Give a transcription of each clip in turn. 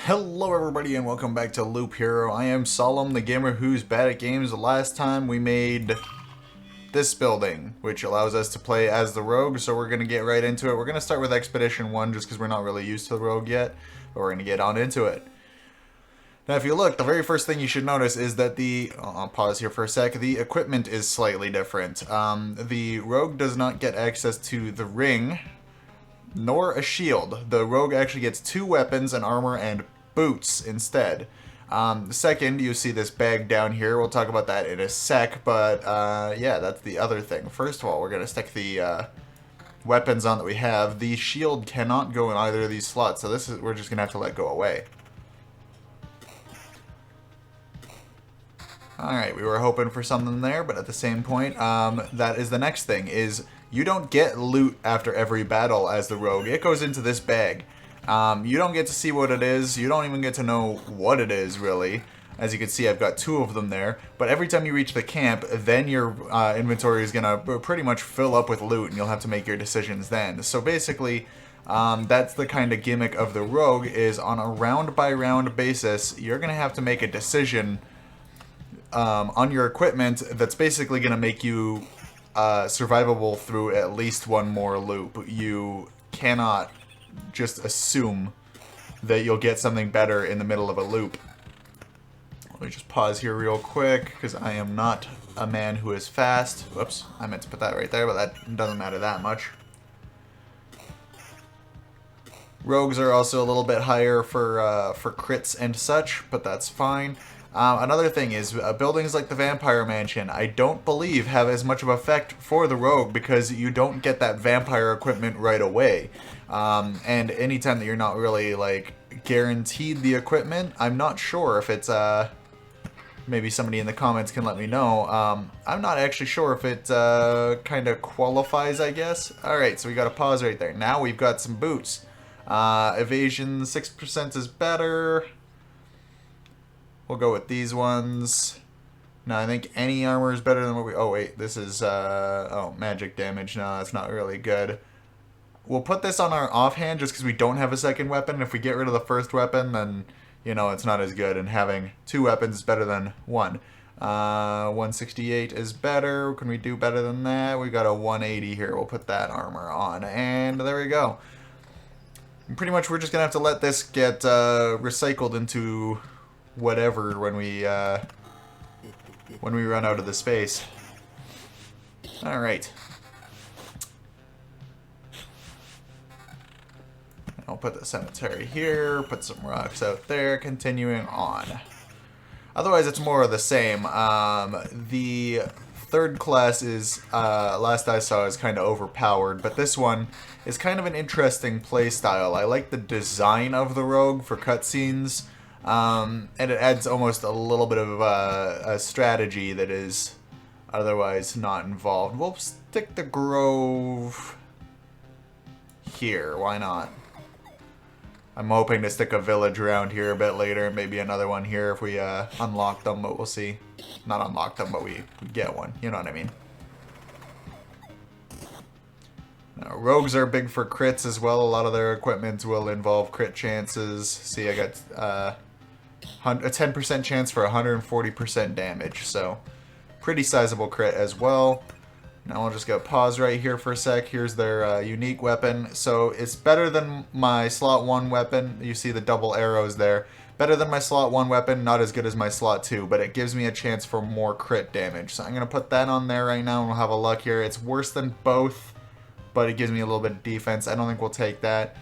Hello everybody and welcome back to Loop Hero. I am Solemn, the gamer who's bad at games. The last time we made this building, which allows us to play as the rogue, so we're going to get right into it. We're going to start with Expedition 1 just because we're not really used to the rogue yet, but we're going to get on into it. Now if you look, the very first thing you should notice is that I'll pause here for a sec, the equipment is slightly different. The rogue does not get access to the ring, nor a shield. The rogue actually gets 2 weapons, an armor, and boots instead. Second, you see this bag down here. We'll talk about that in a sec, but yeah, that's the other thing. First of all, we're going to stick the weapons on that we have. The shield cannot go in either of these slots, so we're just going to have to let go away. Alright, we were hoping for something there, but at the same point, that is the next thing, is you don't get loot after every battle as the rogue. It goes into this bag. You don't get to see what it is. You don't even get to know what it is, really. As you can see, I've got 2 of them there. But every time you reach the camp, then your inventory is going to pretty much fill up with loot, and you'll have to make your decisions then. So basically, that's the kind of gimmick of the rogue, is on a round-by-round basis, you're going to have to make a decision on your equipment that's basically going to make you survivable through at least one more loop. You cannot just assume that you'll get something better in the middle of a loop. Let me just pause here real quick, because I am not a man who is fast. Whoops, I meant to put that right there, but that doesn't matter that much. Rogues are also a little bit higher for crits and such, but that's fine. Another thing is, buildings like the Vampire Mansion, I don't believe have as much of effect for the rogue because you don't get that vampire equipment right away. And anytime that you're not really, like, guaranteed the equipment, I'm not sure if it's, maybe somebody in the comments can let me know. I'm not actually sure if it, kind of qualifies, I guess. Alright, so we got a pause right there. Now we've got some boots. Evasion 6% is better. We'll go with these ones. No, I think any armor is better than what we... Oh, wait. This is... oh, magic damage. No, that's not really good. We'll put this on our offhand just because we don't have a second weapon. If we get rid of the first weapon, then, you know, it's not as good. And having 2 weapons is better than 1. 168 is better. Can we do better than that? We got a 180 here. We'll put that armor on. And there we go. And pretty much we're just going to have to let this get recycled into... whatever when we run out of the space. Alright. I'll put the cemetery here, put some rocks out there, continuing on. Otherwise it's more of the same. The third class is, last I saw, is kind of overpowered, but this one is kind of an interesting playstyle. I like the design of the rogue for cutscenes. And it adds almost a little bit of a strategy that is otherwise not involved. We'll stick the grove here. Why not? I'm hoping to stick a village around here a bit later. Maybe another one here if we unlock them, but we'll see. Not unlock them, but we get one. You know what I mean. Now, rogues are big for crits as well. A lot of their equipment will involve crit chances. See, I got... a 10% chance for 140% damage, so pretty sizable crit as well. Now I'll just go pause right here for a sec. Here's their unique weapon. So it's better than my slot 1 weapon. You see the double arrows there. Better than my slot 1 weapon, not as good as my slot 2, but it gives me a chance for more crit damage. So I'm going to put that on there right now and we'll have a look here. It's worse than both, but it gives me a little bit of defense. I don't think we'll take that.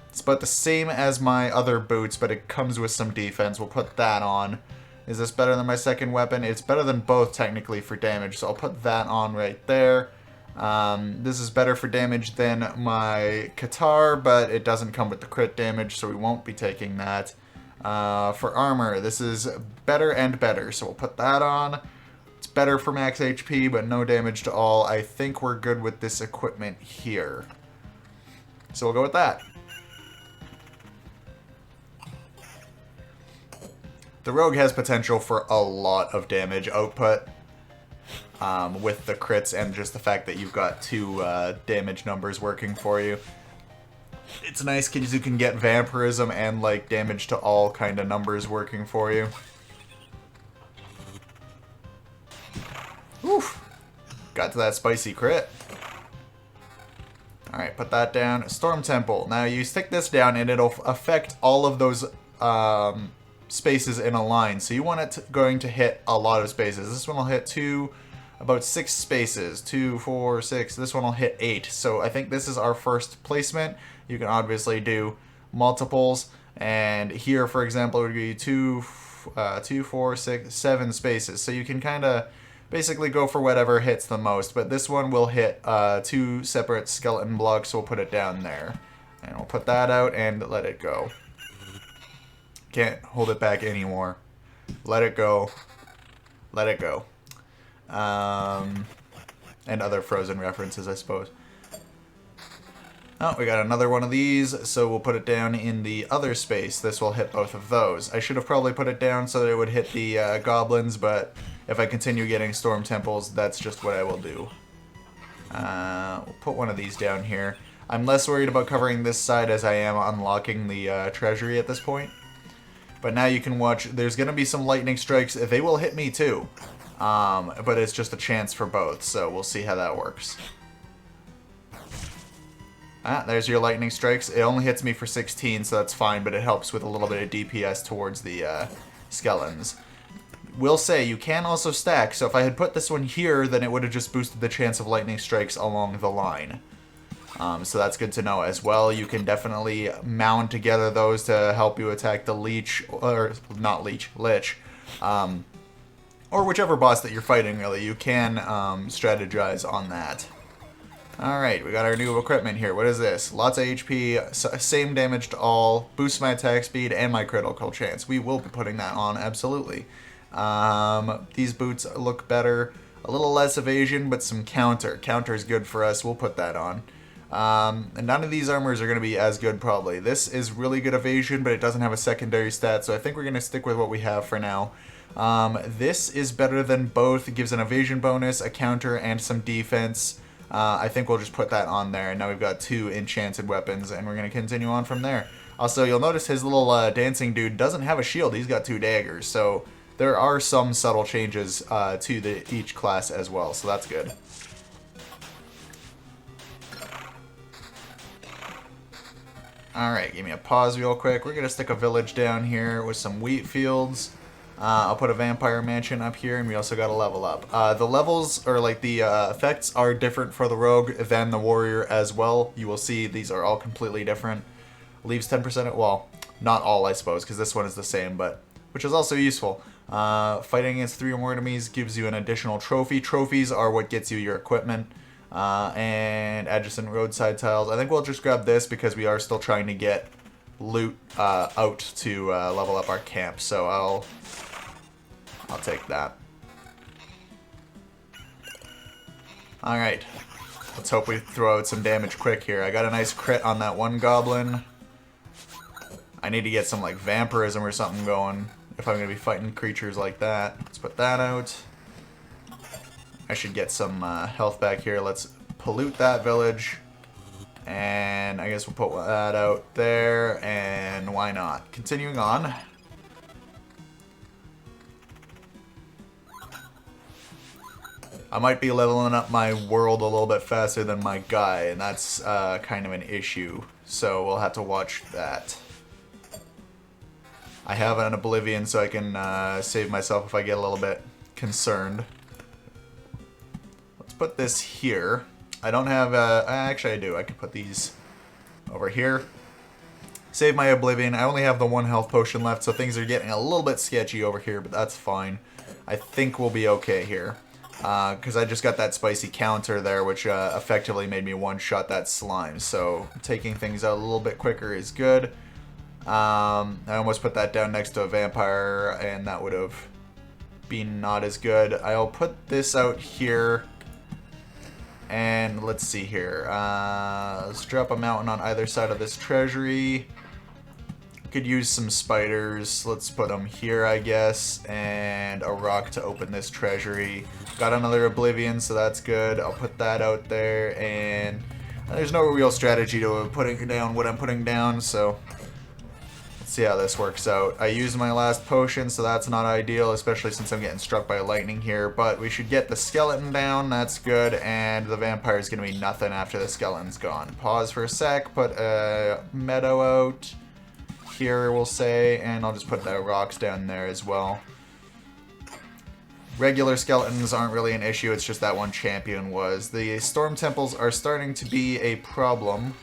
It's about the same as my other boots, but it comes with some defense. We'll put that on. Is this better than my second weapon? It's better than both, technically, for damage, so I'll put that on right there. This is better for damage than my Qatar, but it doesn't come with the crit damage, so we won't be taking that. For armor, this is better and better, so we'll put that on. It's better for max HP, but no damage to all. I think we're good with this equipment here. So we'll go with that. The rogue has potential for a lot of damage output with the crits and just the fact that you've got 2 damage numbers working for you. It's nice because you can get vampirism and like damage to all kind of numbers working for you. Oof. Got to that spicy crit. Alright, put that down. Storm Temple. Now you stick this down and it'll affect all of those spaces in a line. So you want it going to hit a lot of spaces. This one will hit about 6 spaces. 2, 4, 6. This one will hit 8. So I think this is our first placement. You can obviously do multiples. And here, for example, it would be 2, 4, 6, 7 spaces. So you can kind of basically go for whatever hits the most. But this one will hit 2 separate skeleton blocks, so we'll put it down there. And we'll put that out and let it go. Can't hold it back anymore. Let it go. Let it go. And other Frozen references, I suppose. Oh, we got another one of these, so we'll put it down in the other space. This will hit both of those. I should have probably put it down so that it would hit the goblins, but if I continue getting Storm Temples, that's just what I will do. We'll put one of these down here. I'm less worried about covering this side as I am unlocking the treasury at this point. But now you can watch, there's going to be some lightning strikes. They will hit me too, but it's just a chance for both, so we'll see how that works. There's your lightning strikes. It only hits me for 16, so that's fine, but it helps with a little bit of DPS towards the skeletons. Will say, you can also stack, so if I had put this one here, then it would have just boosted the chance of lightning strikes along the line. So that's good to know as well. You can definitely mound together those to help you attack the leech, or not leech, lich. Or whichever boss that you're fighting, really. You can strategize on that. Alright, we got our new equipment here. What is this? Lots of HP, same damage to all, boosts my attack speed and my critical chance. We will be putting that on, absolutely. These boots look better. A little less evasion, but some counter. Counter is good for us. We'll put that on. And none of these armors are going to be as good, probably. This is really good evasion, but it doesn't have a secondary stat, so I think we're going to stick with what we have for now. This is better than both. It gives an evasion bonus, a counter, and some defense. I think we'll just put that on there. And now we've got 2 enchanted weapons, and we're going to continue on from there. Also, you'll notice his little dancing dude doesn't have a shield. He's got 2 daggers, so there are some subtle changes to each class as well, so that's good. Alright, give me a pause real quick. We're going to stick a village down here with some wheat fields. I'll put a vampire mansion up here, and we also got to level up. The levels, or like the effects, are different for the rogue than the warrior as well. You will see these are all completely different. Leaves 10%, well, not all, I suppose, because this one is the same, but which is also useful. Fighting against 3 or more enemies gives you an additional trophy. Trophies are what gets you your equipment. And adjacent roadside tiles. I think we'll just grab this because we are still trying to get loot out to level up our camp, so I'll take that. Alright. Let's hope we throw out some damage quick here. I got a nice crit on that one goblin. I need to get some like vampirism or something going if I'm going to be fighting creatures like that. Let's put that out. I should get some health back here. Let's pollute that village. And I guess we'll put that out there. And why not? Continuing on. I might be leveling up my world a little bit faster than my guy, and that's kind of an issue. So we'll have to watch that. I have an Oblivion, so I can save myself if I get a little bit concerned. Let's put this here. I don't have, actually I do. I can put these over here. Save my Oblivion. I only have the 1 health potion left, so things are getting a little bit sketchy over here, but that's fine. I think we'll be okay here. Because I just got that spicy counter there, which effectively made me one-shot that slime. So taking things out a little bit quicker is good. I almost put that down next to a vampire, and that would have been not as good. I'll put this out here. And let's see here. Let's drop a mountain on either side of this treasury. Could use some spiders. Let's put them here, I guess. And a rock to open this treasury. Got another Oblivion, so that's good. I'll put that out there. And There's no real strategy to putting down what I'm putting down, so let's see how this works out. I used my last potion, so that's not ideal, especially since I'm getting struck by lightning here, but we should get the skeleton down, that's good, and the vampire is going to be nothing after the skeleton's gone. Pause for a sec, put a meadow out here, we'll say, and I'll just put the rocks down there as well. Regular skeletons aren't really an issue, it's just that one champion was. The storm temples are starting to be a problem.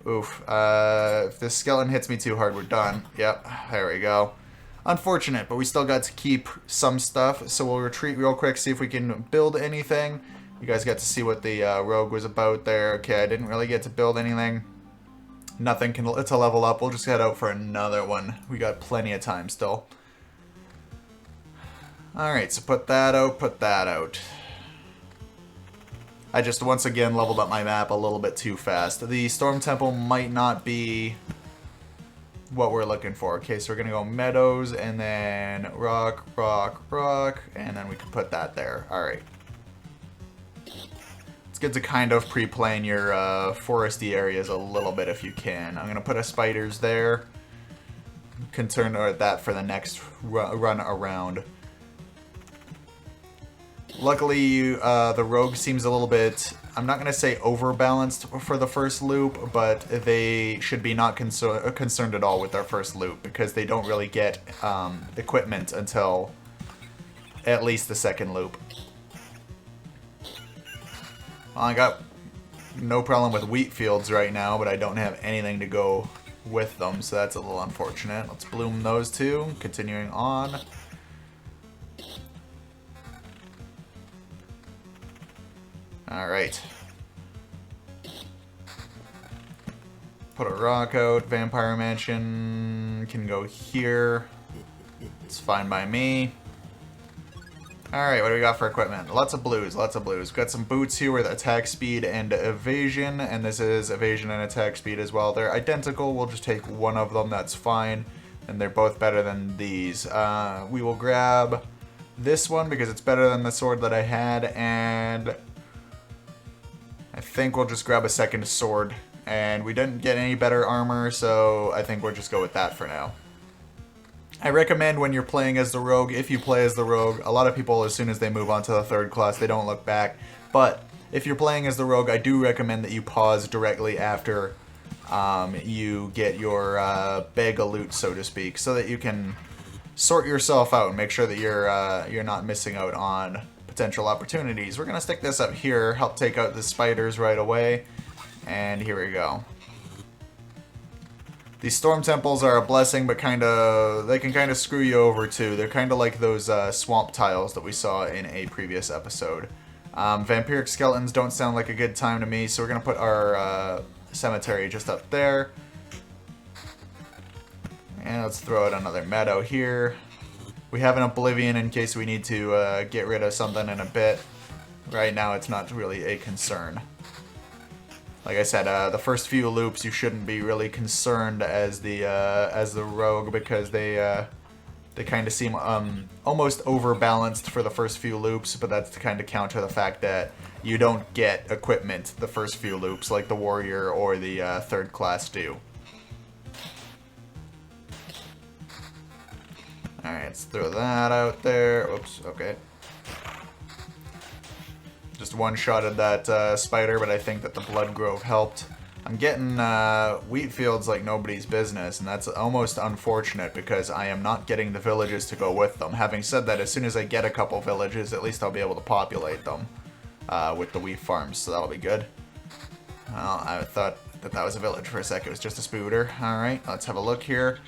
Oof. If this skeleton hits me too hard, we're done. Yep, there we go. Unfortunate, but we still got to keep some stuff, so we'll retreat real quick, see if we can build anything. You guys got to see what the rogue was about there. Okay, I didn't really get to build anything. Nothing to level up. We'll just head out for another one. We got plenty of time still. Alright, so put that out, put that out. I just once again leveled up my map a little bit too fast. The Storm Temple might not be what we're looking for. Okay, so we're going to go meadows and then rock, rock, rock, and then we can put that there. Alright. It's good to kind of pre-plan your foresty areas a little bit if you can. I'm going to put a spiders there. Concerned with that for the next run around. Luckily, the rogue seems a little bit, I'm not going to say overbalanced for the first loop, but they should be not concerned at all with their first loop, because they don't really get equipment until at least the second loop. Well, I got no problem with wheat fields right now, but I don't have anything to go with them, so that's a little unfortunate. Let's bloom those two, continuing on. Alright. Put a rock out. Vampire Mansion can go here. It's fine by me. Alright, what do we got for equipment? Lots of blues, lots of blues. We've got some boots here with attack speed and evasion, and this is evasion and attack speed as well. They're identical, we'll just take one of them, that's fine. And they're both better than these. We will grab this one because it's better than the sword that I had, and I think we'll just grab a second sword, and we didn't get any better armor, so I think we'll just go with that for now. I recommend when you're playing as the rogue, if you play as the rogue, a lot of people, as soon as they move on to the third class, they don't look back, but if you're playing as the rogue, I do recommend that you pause directly after you get your bag of loot, so to speak, so that you can sort yourself out and make sure that you're not missing out on potential opportunities. We're gonna stick this up here, help take out the spiders right away, and here we go. These storm temples are a blessing, but they can kind of screw you over too. They're kind of like those swamp tiles that we saw in a previous episode. Vampiric skeletons don't sound like a good time to me, so we're gonna put our cemetery just up there. And let's throw out another meadow here. We have an Oblivion in case we need to get rid of something in a bit. Right now it's not really a concern. Like I said, the first few loops you shouldn't be really concerned as the rogue, because they kind of seem almost overbalanced for the first few loops, but that's to kind of counter the fact that you don't get equipment the first few loops like the warrior or the third class do. Alright, let's throw that out there. Oops, okay. Just one-shotted that spider, but I think that the Blood Grove helped. I'm getting wheat fields like nobody's business, and that's almost unfortunate because I am not getting the villages to go with them. Having said that, as soon as I get a couple villages, at least I'll be able to populate them with the wheat farms, so that'll be good. Well, I thought that was a village for a sec. It was just a spooter. Alright, let's have a look here.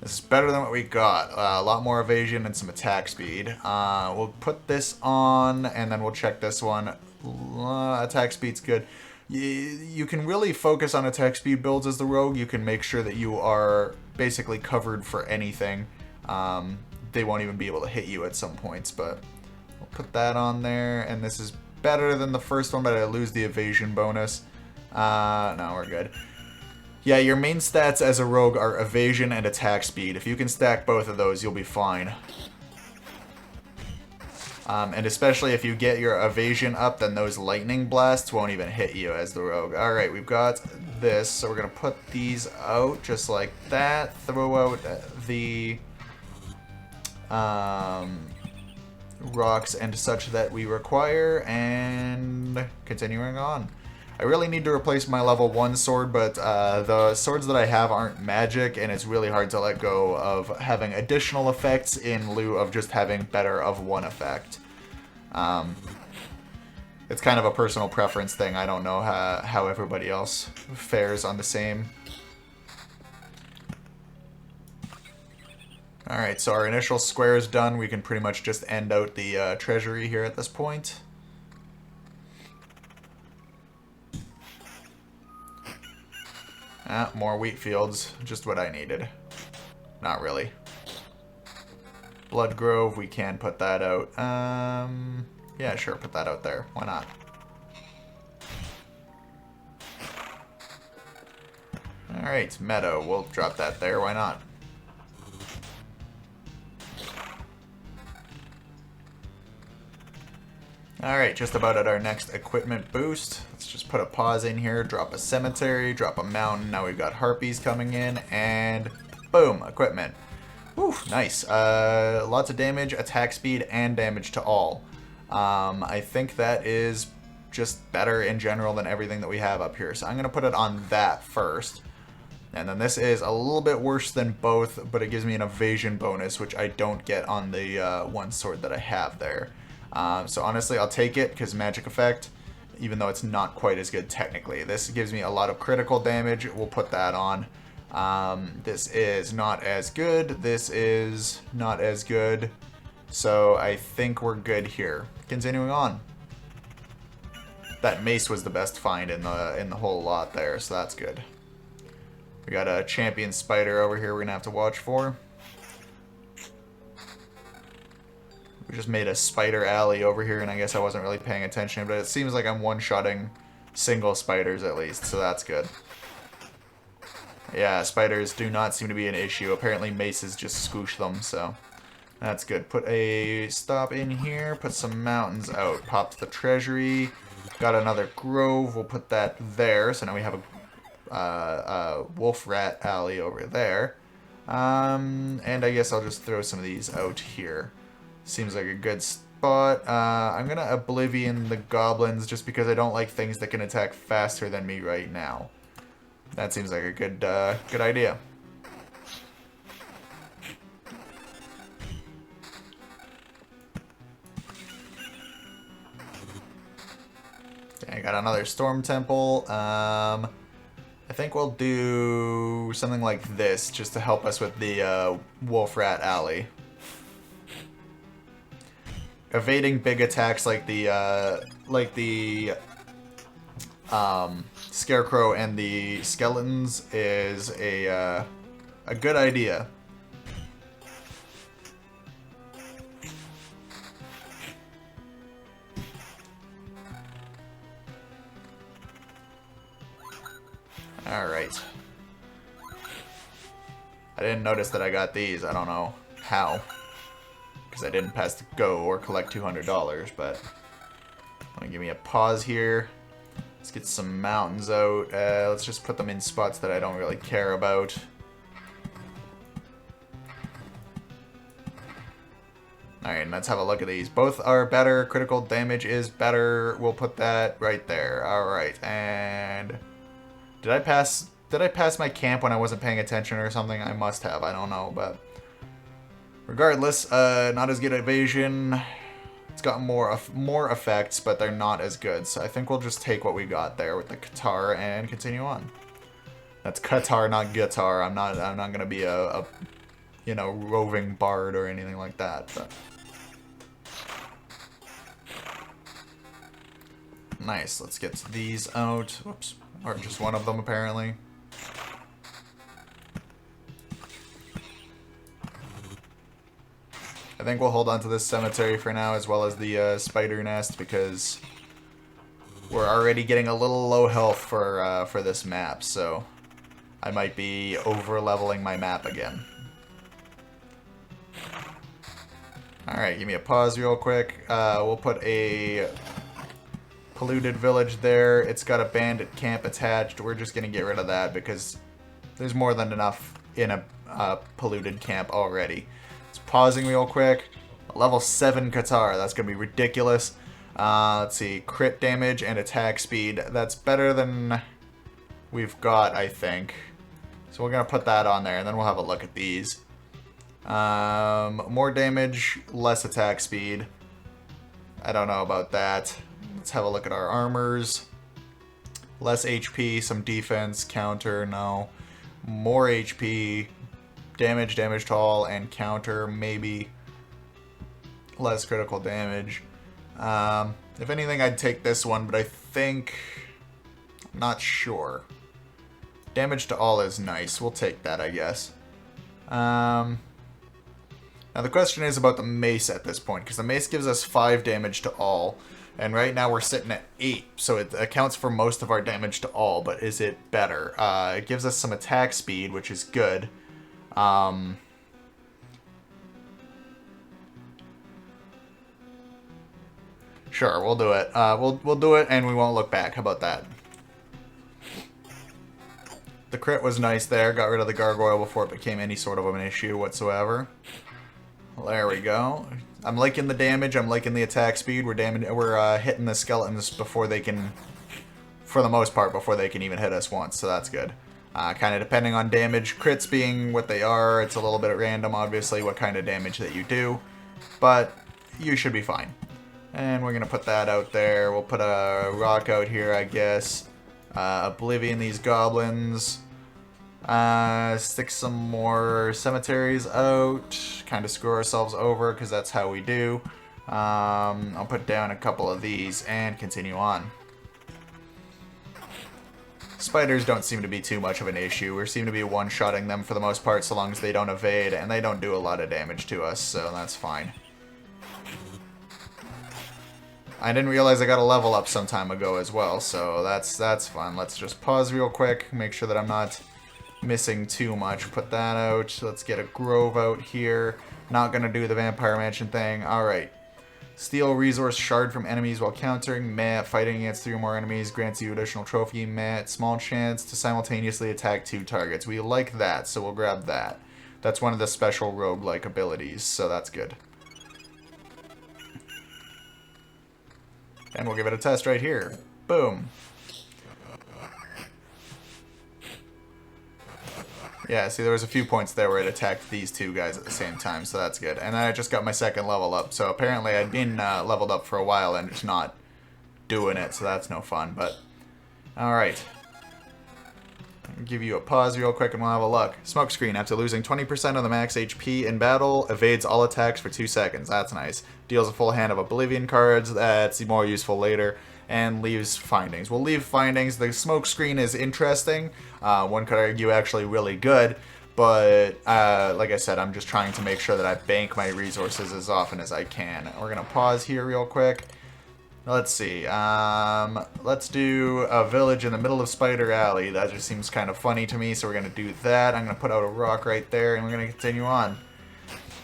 This is better than what we got. A lot more evasion and some attack speed. We'll put this on, and then we'll check this one. Attack speed's good. You can really focus on attack speed builds as the rogue. You can make sure that you are basically covered for anything. They won't even be able to hit you at some points, but we'll put that on there. And this is better than the first one, but I lose the evasion bonus. No, we're good. Yeah, your main stats as a rogue are evasion and attack speed. If you can stack both of those, you'll be fine. And especially if you get your evasion up, then those lightning blasts won't even hit you as the rogue. Alright, we've got this, so we're going to put these out just like that. Throw out the rocks and such that we require, and continuing on. I really need to replace my level 1 sword, but the swords that I have aren't magic, and it's really hard to let go of having additional effects in lieu of just having better of one effect. It's kind of a personal preference thing. I don't know how everybody else fares on the same. Alright, so our initial square is done. We can pretty much just end out the treasury here at this point. More wheat fields, just what I needed. Not really. Blood Grove, we can put that out. Yeah, sure, put that out there. Why not? Alright, Meadow, we'll drop that there. Why not? Alright, just about at our next equipment boost. Let's just put a pause in here, drop a cemetery, drop a mountain. Now we've got harpies coming in, and boom, equipment. Whew, nice. Lots of damage, attack speed, and damage to all. I think that is just better in general than everything that we have up here. So I'm going to put it on that first. And then this is a little bit worse than both, but it gives me an evasion bonus, which I don't get on the one sword that I have there. So honestly, I'll take it because magic effect, even though it's not quite as good technically. This gives me a lot of critical damage. We'll put that on. This is not as good. This is not as good. So I think we're good here. Continuing on. That mace was the best find in the whole lot there, so that's good. We got a champion spider over here we're gonna have to watch for. We just made a spider alley over here, and I guess I wasn't really paying attention, but it seems like I'm one-shotting single spiders at least, so that's good. Yeah, spiders do not seem to be an issue. Apparently maces just squoosh them, so that's good. Put a stop in here, put some mountains out. Popped the treasury. Got another grove, we'll put that there, so now we have a wolf rat alley over there. And I guess I'll just throw some of these out here. Seems like a good spot. I'm gonna Oblivion the goblins just because I don't like things that can attack faster than me right now. That seems like a good idea. Okay, I got another storm temple. I think we'll do something like this just to help us with the wolf rat alley. Evading big attacks like the scarecrow and the skeletons is a good idea. Alright. I didn't notice that I got these. I don't know how. Because I didn't pass the go or collect $200, but let me give me a pause here. Let's get some mountains out. Let's just put them in spots that I don't really care about. Alright, and let's have a look at these. Both are better. Critical damage is better. We'll put that right there. Alright, and did I pass my camp when I wasn't paying attention or something? I must have. I don't know, but regardless, not as good evasion. It's got more effects, but they're not as good. So I think we'll just take what we got there with the Qatar and continue on. That's Qatar, not guitar. I'm not gonna be a you know, roving bard or anything like that. But nice. Let's get these out. Whoops, or just one of them apparently. I think we'll hold on to this cemetery for now, as well as the spider nest, because we're already getting a little low health for this map, so I might be over-leveling my map again. Alright, give me a pause real quick. We'll put a polluted village there. It's got a bandit camp attached. We're just going to get rid of that because there's more than enough in a polluted camp already. It's pausing real quick. Level 7 Qatar. That's going to be ridiculous. Let's see. Crit damage and attack speed. That's better than we've got, I think. So we're going to put that on there, and then we'll have a look at these. More damage, less attack speed. I don't know about that. Let's have a look at our armors. Less HP, some defense, counter, no. More HP, damage to all, and counter, maybe. Less critical damage. If anything, I'd take this one, but I think... I'm not sure. Damage to all is nice. We'll take that, I guess. Now the question is about the mace at this point, because the mace gives us 5 damage to all. And right now we're sitting at 8, so it accounts for most of our damage to all, but is it better? It gives us some attack speed, which is good. Sure, we'll do it. We'll do it, and we won't look back. How about that? The crit was nice there. Got rid of the gargoyle before it became any sort of an issue whatsoever. There we go. I'm liking the damage. I'm liking the attack speed. We're hitting the skeletons before they can, for the most part, before they can even hit us once. So that's good. Kind of depending on damage. Crits being what they are, it's a little bit random, obviously, what kind of damage that you do. But you should be fine. And we're going to put that out there. We'll put a rock out here, I guess. Oblivion these goblins. Stick some more cemeteries out. Kind of screw ourselves over because that's how we do. I'll put down a couple of these and continue on. Spiders don't seem to be too much of an issue. We seem to be one-shotting them for the most part so long as they don't evade, and they don't do a lot of damage to us, so that's fine. I didn't realize I got a level up some time ago as well, so that's fun. Let's just pause real quick, make sure that I'm not missing too much. Put that out. Let's get a grove out here. Not gonna do the Vampire Mansion thing. Alright. Steal resource shard from enemies while countering. Meh. Fighting against 3 or more enemies grants you additional trophy. Meh. Small chance to simultaneously attack 2 targets. We like that, so we'll grab that. That's one of the special roguelike abilities, so that's good. And we'll give it a test right here. Boom. Yeah, see, there was a few points there where it attacked these 2 guys at the same time, so that's good. And then I just got my 2nd level up, so apparently I'd been leveled up for a while and just not doing it, so that's no fun, but... Alright. Give you a pause real quick and we'll have a look. Smokescreen, after losing 20% of the max HP in battle, evades all attacks for 2 seconds. That's nice. Deals a full hand of Oblivion cards. That's more useful later. And leaves findings. We'll leave findings. The smokescreen is interesting. One could argue actually really good. But, like I said, I'm just trying to make sure that I bank my resources as often as I can. We're going to pause here real quick. Let's see. Let's do a village in the middle of Spider Alley. That just seems kind of funny to me, so we're going to do that. I'm going to put out a rock right there, and we're going to continue on.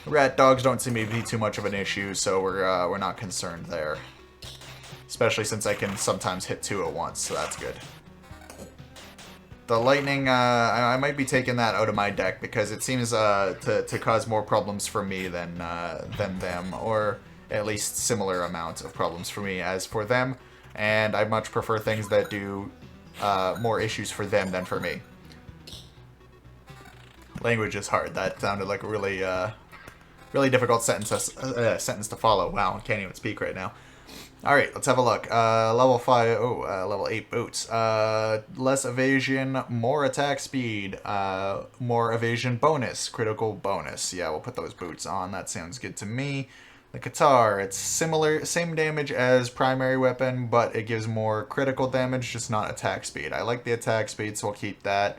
Rat dogs don't seem to be too much of an issue, so we're not concerned there. Especially since I can sometimes hit 2 at once, so that's good. The lightning, I might be taking that out of my deck, because it seems to cause more problems for me than them, or... at least similar amounts of problems for me as for them, and I much prefer things that do more issues for them than for me. Language is hard. That sounded like a really, really difficult sentence to follow. Wow, I can't even speak right now. Alright, let's have a look. Level 5, level 8 boots. Less evasion, more attack speed, more evasion bonus, critical bonus. Yeah, we'll put those boots on. That sounds good to me. The Qatar, it's similar, same damage as primary weapon, but it gives more critical damage, just not attack speed. I like the attack speed, so we'll keep that.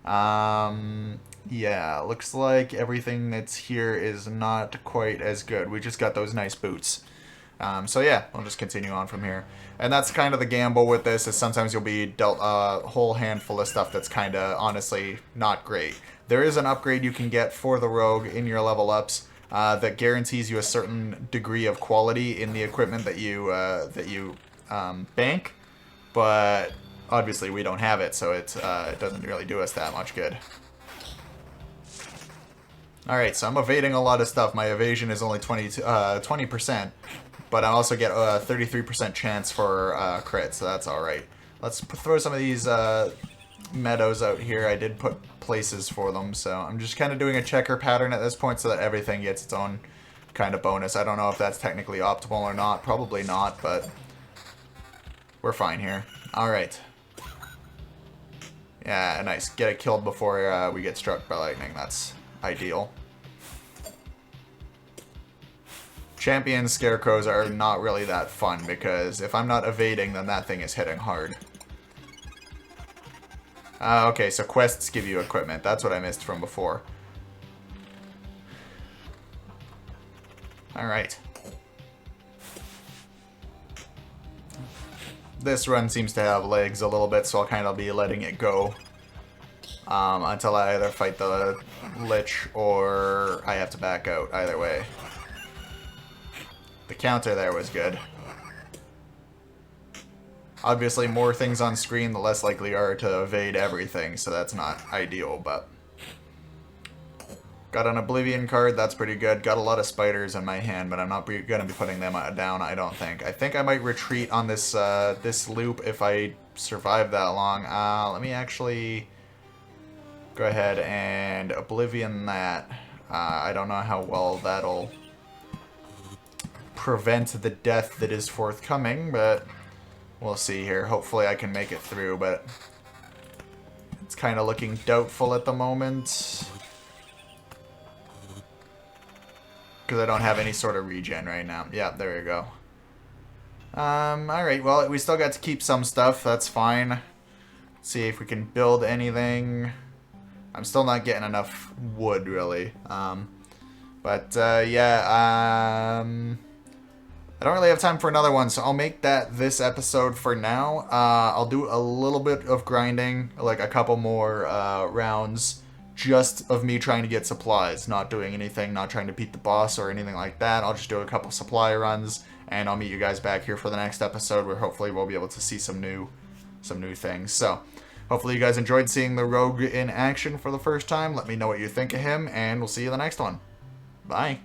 Yeah, looks like everything that's here is not quite as good. We just got those nice boots. So yeah, we'll just continue on from here. And that's kind of the gamble with this, is sometimes you'll be dealt a whole handful of stuff that's kind of, honestly, not great. There is an upgrade you can get for the rogue in your level ups. that guarantees you a certain degree of quality in the equipment that you bank, but obviously we don't have it, so it doesn't really do us that much good. Alright, so I'm evading a lot of stuff. My evasion is only 20%, but I also get a 33% chance for crit, so that's alright. Let's throw some of these meadows out here. I did put places for them, so I'm just kind of doing a checker pattern at this point so that everything gets its own kind of bonus. I don't know if that's technically optimal or not. Probably not, but we're fine here. Alright. Yeah, nice. Get it killed before we get struck by lightning. That's ideal. Champion scarecrows are not really that fun because if I'm not evading, then that thing is hitting hard. Okay, so quests give you equipment. That's what I missed from before. Alright. This run seems to have legs a little bit, so I'll kind of be letting it go. Until I either fight the Lich or I have to back out. Either way. The counter there was good. Obviously, more things on screen, the less likely you are to evade everything, so that's not ideal, but... Got an Oblivion card, that's pretty good. Got a lot of spiders in my hand, but I'm not going to be putting them down, I don't think. I think I might retreat on this this loop if I survive that long. Let me actually go ahead and Oblivion that. I don't know how well that'll prevent the death that is forthcoming, but we'll see here. Hopefully I can make it through, but it's kind of looking doubtful at the moment. Because I don't have any sort of regen right now. Yeah, there you go. Alright, well, we still got to keep some stuff. That's fine. Let's see if we can build anything. I'm still not getting enough wood, really. Yeah, I don't really have time for another one, so I'll make that this episode for now. I'll do a little bit of grinding, like a couple more rounds, just of me trying to get supplies, not doing anything, not trying to beat the boss or anything like that. I'll just do a couple supply runs, and I'll meet you guys back here for the next episode, where hopefully we'll be able to see some new things. So, hopefully you guys enjoyed seeing the Rogue in action for the first time. Let me know what you think of him, and we'll see you in the next one. Bye.